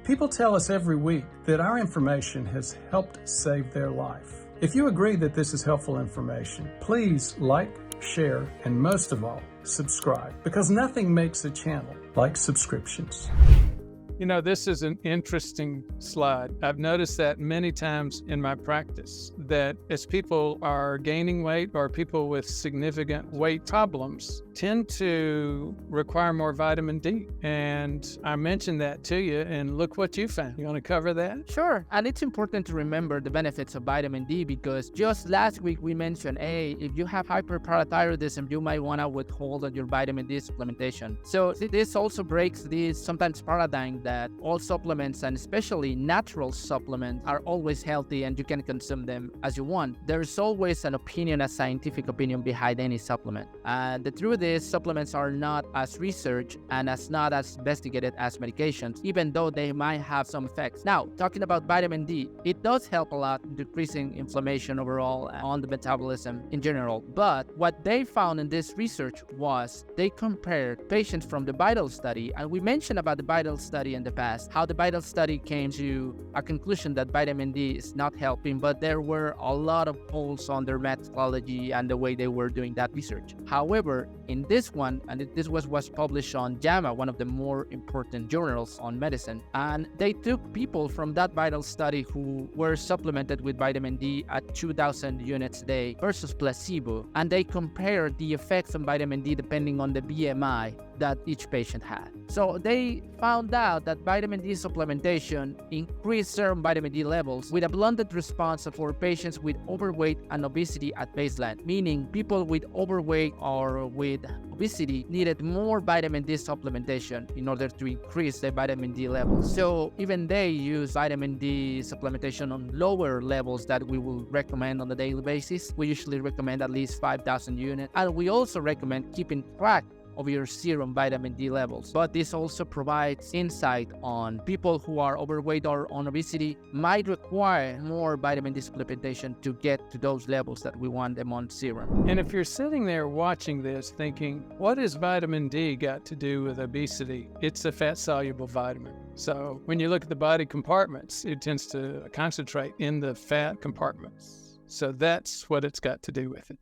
People tell us every week that our information has helped save their life. If you agree that this is helpful information, please like, share, and most of all, subscribe, because nothing makes a channel like subscriptions. You know, this is an interesting slide. I've noticed that many times in my practice, that as people are gaining weight or people with significant weight problems tend to require more vitamin D. And I mentioned that to you, and look what you found. You want to cover that? Sure. And it's important to remember the benefits of vitamin D, because just last week we mentioned, hey, if you have hyperparathyroidism, you might want to withhold on your vitamin D supplementation. So this also breaks this sometimes paradigm that all supplements, and especially natural supplements, are always healthy and you can consume them as you want. There's always an opinion, a scientific opinion behind any supplement. The truth is, supplements are not as researched and not as investigated as medications, even though they might have some effects. Now, talking about vitamin D, it does help a lot in decreasing inflammation overall on the metabolism in general. But what they found in this research was they compared patients from the VITAL study, and we mentioned about the VITAL study in the past, how the VITAL study came to a conclusion that vitamin D is not helping, but there were a lot of holes on their methodology and the way they were doing that research. However, in this one, and this was published on JAMA, one of the more important journals on medicine, and they took people from that VITAL study who were supplemented with vitamin D at 2,000 units a day versus placebo, and they compared the effects on vitamin D depending on the BMI that each patient had. So they found out that vitamin D supplementation increased serum vitamin D levels with a blended response for patients with overweight and obesity at baseline, meaning people with overweight or with obesity needed more vitamin D supplementation in order to increase their vitamin D levels. So even they use vitamin D supplementation on lower levels that we will recommend on a daily basis. We usually recommend at least 5,000 units, and we also recommend keeping track of your serum vitamin D levels. But this also provides insight on people who are overweight or on obesity might require more vitamin D supplementation to get to those levels that we want them on serum. And if you're sitting there watching this thinking, what has vitamin D got to do with obesity? It's a fat-soluble vitamin. So when you look at the body compartments, it tends to concentrate in the fat compartments. So that's what it's got to do with it.